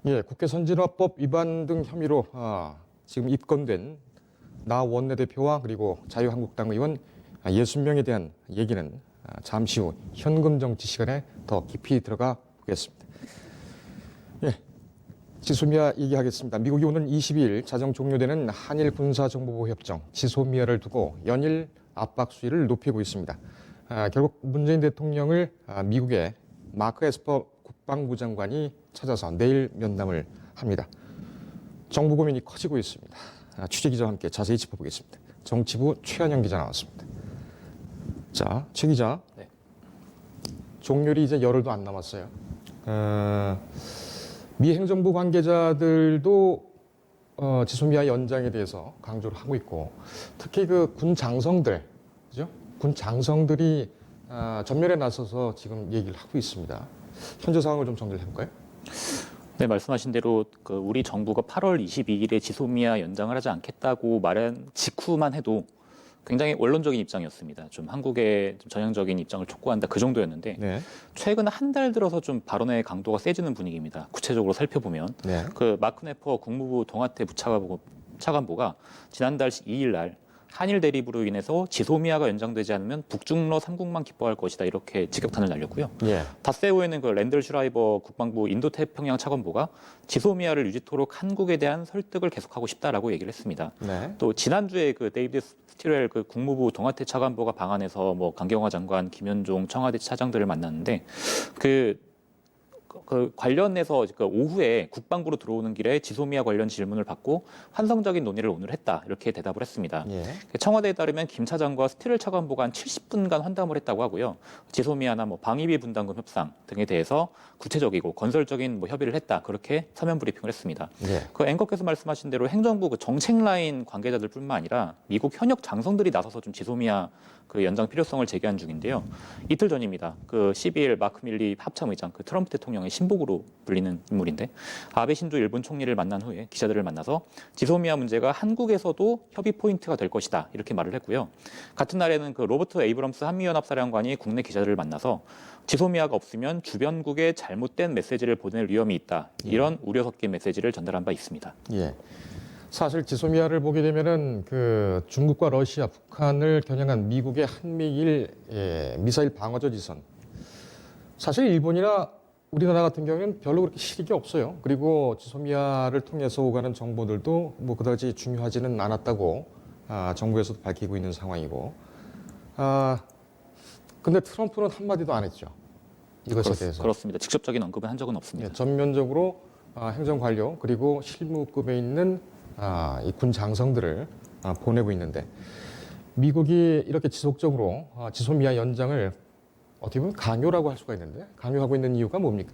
예, 국회 선진화법 위반 등 혐의로 지금 입건된 나 원내대표와 그리고 자유한국당 의원 60명에 대한 얘기는 잠시 후 현금 정치 시간에 더 깊이 들어가 보겠습니다. 예, 지소미아 얘기하겠습니다. 미국이 오는 22일 자정 종료되는 한일 군사정보보호 협정 지소미아를 두고 연일 압박 수위를 높이고 있습니다. 결국 문재인 대통령을 미국의 마크 에스퍼 국방부 장관이 찾아서 내일 면담을 합니다. 정부 고민이 커지고 있습니다. 취재 기자와 함께 자세히 짚어보겠습니다. 정치부 최한영 기자 나왔습니다. 자, 최 기자. 네. 종료일이 이제 열흘도 안 남았어요. 미 행정부 관계자들도 지소미아 연장에 대해서 강조를 하고 있고, 특히 그 군 장성들, 그죠? 군 장성들이 전면에 나서서 지금 얘기를 하고 있습니다. 현재 상황을 좀 정리를 해볼까요? 네, 말씀하신 대로 우리 정부가 8월 22일에 지소미아 연장을 하지 않겠다고 말한 직후만 해도 굉장히 원론적인 입장이었습니다. 좀 한국의 좀 전향적인 입장을 촉구한다 그 정도였는데 네. 최근 한 달 들어서 좀 발언의 강도가 세지는 분위기입니다. 구체적으로 살펴보면 네. 그 마크 네퍼 국무부 동아태 부차관보가 지난달 2일 날 한일 대립으로 인해서 지소미아가 연장되지 않으면 북중러 3국만 기뻐할 것이다 이렇게 직격탄을 날렸고요. 예. 닷새우에는 그 랜들 슈라이버 국방부 인도태평양 차관보가 지소미아를 유지토록 한국에 대한 설득을 계속하고 싶다라고 얘기를 했습니다. 네. 또 지난주에 그 데이비드 스티렐 그 국무부 동아태 차관보가 방한해서 뭐 강경화 장관, 김현종 청와대 차장들을 만났는데 그 관련해서 오후에 국방부로 들어오는 길에 지소미아 관련 질문을 받고 환성적인 논의를 오늘 했다 이렇게 대답을 했습니다. 예. 청와대에 따르면 김 차장과 스티렐 차관보가 한 70분간 환담을 했다고 하고요. 지소미아나 뭐 방위비 분담금 협상 등에 대해서 구체적이고 건설적인 뭐 협의를 했다 그렇게 서면 브리핑을 했습니다. 예. 그 앵커께서 말씀하신 대로 행정부 그 정책 라인 관계자들뿐만 아니라 미국 현역 장성들이 나서서 좀 지소미아 그 연장 필요성을 제기한 중인데요. 이틀 전입니다. 그 12일 마크 밀리 합참의장, 그 트럼프 대통령의 신복으로 불리는 인물인데 아베 신조 일본 총리를 만난 후에 기자들을 만나서 지소미아 문제가 한국에서도 협의 포인트가 될 것이다 이렇게 말을 했고요. 같은 날에는 그 로버트 에이브럼스 한미연합사령관이 국내 기자들을 만나서 지소미아가 없으면 주변국에 잘못된 메시지를 보낼 위험이 있다 이런 우려 섞인 메시지를 전달한 바 있습니다. 예. 사실 지소미아를 보게 되면은 그 중국과 러시아, 북한을 겨냥한 미국의 한미일 미사일 방어저 지선. 사실 일본이나 우리나라 같은 경우에는 별로 그렇게 실익이 없어요. 그리고 지소미아를 통해서 오가는 정보들도 뭐 그다지 중요하지는 않았다고 정부에서도 밝히고 있는 상황이고. 근데 트럼프는 한마디도 안 했죠. 이것에 대해서. 그렇습니다. 직접적인 언급은 한 적은 없습니다. 네, 전면적으로 행정관료 그리고 실무급에 있는 이 군 장성들을 보내고 있는데 미국이 이렇게 지속적으로 지소미아 연장을 어떻게 보면 강요라고 할 수가 있는데 강요하고 있는 이유가 뭡니까?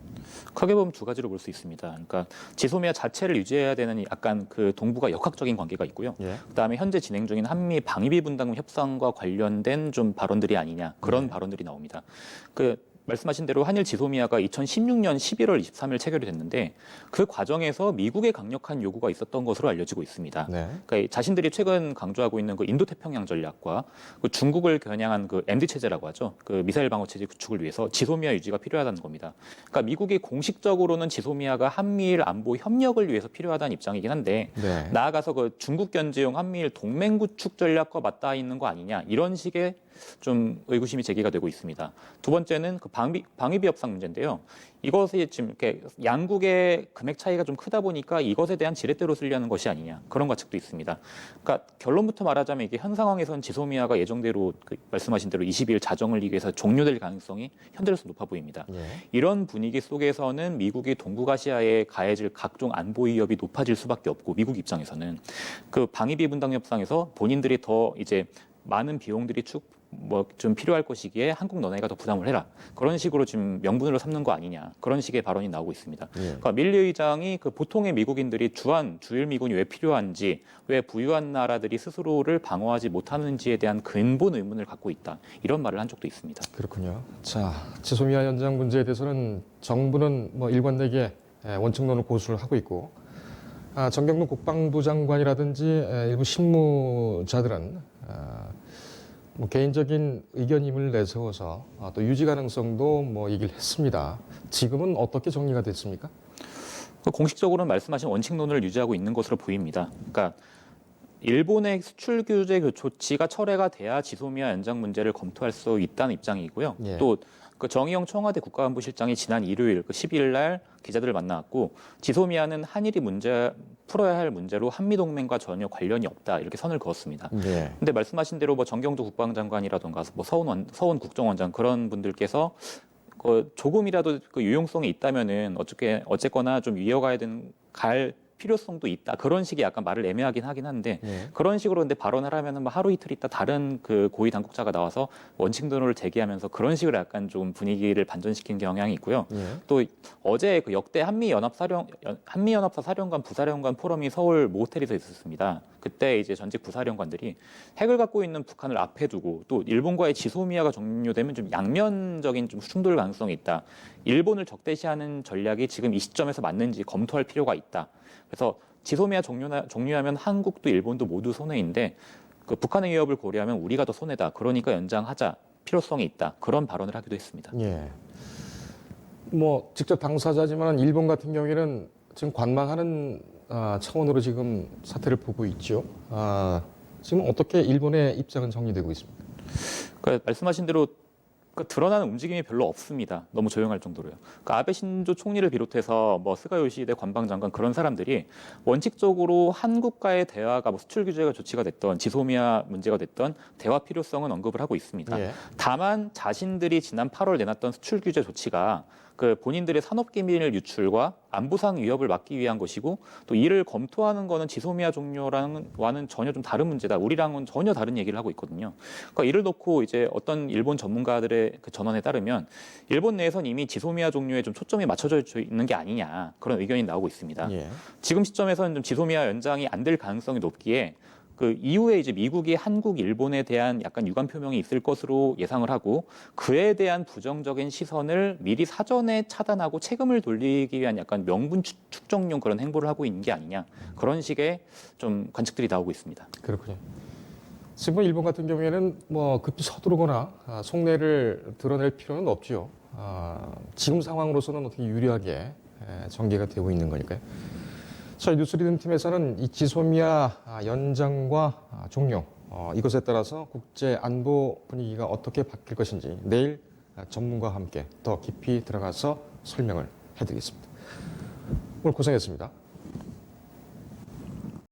크게 보면 두 가지로 볼 수 있습니다. 그러니까 지소미아 자체를 유지해야 되는 약간 그 동북아 역학적인 관계가 있고요. 예. 그다음에 현재 진행 중인 한미 방위비 분담금 협상과 관련된 좀 발언들이 아니냐 그런 발언들이 나옵니다. 말씀하신 대로 한일 지소미아가 2016년 11월 23일 체결이 됐는데 그 과정에서 미국의 강력한 요구가 있었던 것으로 알려지고 있습니다. 네. 그러니까 자신들이 최근 강조하고 있는 그 인도태평양 전략과 그 중국을 겨냥한 그 MD 체제라고 하죠. 그 미사일 방어 체제 구축을 위해서 지소미아 유지가 필요하다는 겁니다. 그러니까 미국이 공식적으로는 지소미아가 한미일 안보 협력을 위해서 필요하다는 입장이긴 한데 네. 나아가서 그 중국 견제용 한미일 동맹 구축 전략과 맞닿아 있는 거 아니냐 이런 식의 좀 의구심이 제기가 되고 있습니다. 두 번째는 그 방위비 협상 문제인데요. 이것이 지금 이렇게 양국의 금액 차이가 좀 크다 보니까 이것에 대한 지렛대로 쓰려는 것이 아니냐 그런 관측도 있습니다. 그러니까 결론부터 말하자면 이게 현 상황에서는 지소미아가 예정대로 말씀하신 대로 22일 자정을 위해서 종료될 가능성이 현재로서 높아 보입니다. 예. 이런 분위기 속에서는 미국이 동북아시아에 가해질 각종 안보 위협이 높아질 수밖에 없고 미국 입장에서는 그 방위비 분담 협상에서 본인들이 더 이제 많은 비용들이 좀 필요할 것이기에 한국 너네가 더 부담을 해라. 그런 식으로 지금 명분으로 삼는 거 아니냐. 그런 식의 발언이 나오고 있습니다. 예. 그러니까 밀리 의장이 그 보통의 미국인들이 주일 미군이 왜 필요한지, 왜 부유한 나라들이 스스로를 방어하지 못하는지에 대한 근본 의문을 갖고 있다. 이런 말을 한 적도 있습니다. 그렇군요. 자, 지소미아 연장 문제에 대해서는 정부는 뭐 일관되게 원칙론을 고수를 하고 있고 정경록 국방부 장관이라든지 일부 실무자들은 뭐 개인적인 의견임을 내세워서 또 유지 가능성도 뭐 얘기를 했습니다. 지금은 어떻게 정리가 됐습니까? 공식적으로는 말씀하신 원칙론을 유지하고 있는 것으로 보입니다. 그러니까 일본의 수출 규제 조치가 철회가 돼야 지소미아 연장 문제를 검토할 수 있다는 입장이고요. 예. 또 그 정의용 청와대 국가안보실장이 지난 일요일 그 12일 날 기자들을 만나왔고 지소미아는 한일이 풀어야 할 문제로 한미동맹과 전혀 관련이 없다 이렇게 선을 그었습니다. 예. 근데 말씀하신 대로 뭐 정경도 국방장관이라던가 뭐 서훈 국정원장 그런 분들께서 조금이라도 그 유용성이 있다면은 어쨌거나 좀 이어가야 갈 필요성도 있다. 그런 식의 약간 말을 애매하긴 하긴 한데 예. 그런 식으로 근데 발언을 하면은 뭐 하루 이틀 있다 다른 그 고위 당국자가 나와서 원칙론을 제기하면서 그런 식으로 약간 좀 분위기를 반전시킨 경향이 있고요. 예. 또 어제 그 역대 한미연합사 사령관 부사령관 포럼이 서울 모호텔에서 있었습니다. 그때 이제 전직 부사령관들이 핵을 갖고 있는 북한을 앞에 두고 또 일본과의 지소미아가 종료되면 좀 양면적인 좀 충돌 가능성이 있다. 일본을 적대시하는 전략이 지금 이 시점에서 맞는지 검토할 필요가 있다. 그래서 지소미아 종료하면 한국도 일본도 모두 손해인데 그 북한의 위협을 고려하면 우리가 더 손해다. 그러니까 연장하자. 필요성이 있다. 그런 발언을 하기도 했습니다. 예. 뭐 직접 당사자지만 일본 같은 경우에는 지금 관망하는 차원으로 지금 사태를 보고 있죠. 지금 어떻게 일본의 입장은 정리되고 있습니까? 그러니까 말씀하신 대로 드러나는 움직임이 별로 없습니다. 너무 조용할 정도로요. 그러니까 아베 신조 총리를 비롯해서 뭐 스가 요시히데 관방장관 그런 사람들이 원칙적으로 한국과의 대화가 뭐 수출 규제가 조치가 됐던 지소미아 문제가 됐던 대화 필요성은 언급을 하고 있습니다. 예. 다만 자신들이 지난 8월 내놨던 수출 규제 조치가 그 본인들의 산업기밀 유출과 안보상 위협을 막기 위한 것이고 또 이를 검토하는 거는 지소미아 종료와는 전혀 좀 다른 문제다. 우리랑은 전혀 다른 얘기를 하고 있거든요. 그러니까 이를 놓고 이제 어떤 일본 전문가들의 그 전언에 따르면 일본 내에선 이미 지소미아 종료에 좀 초점이 맞춰져 있는 게 아니냐 그런 의견이 나오고 있습니다. 예. 지금 시점에서는 좀 지소미아 연장이 안 될 가능성이 높기에 그 이후에 이제 미국이 한국, 일본에 대한 약간 유감 표명이 있을 것으로 예상을 하고 그에 대한 부정적인 시선을 미리 사전에 차단하고 책임을 돌리기 위한 약간 명분 축적용 그런 행보를 하고 있는 게 아니냐 그런 식의 좀 관측들이 나오고 있습니다. 그렇군요. 지금 일본 같은 경우에는 뭐 급히 서두르거나 속내를 드러낼 필요는 없죠. 지금 상황으로서는 어떻게 유리하게 전개가 되고 있는 거니까요. 저희 뉴스리듬 팀에서는 이 지소미아 연장과 종료 이것에 따라서 국제 안보 분위기가 어떻게 바뀔 것인지 내일 전문가와 함께 더 깊이 들어가서 설명을 해드리겠습니다. 오늘 고생했습니다.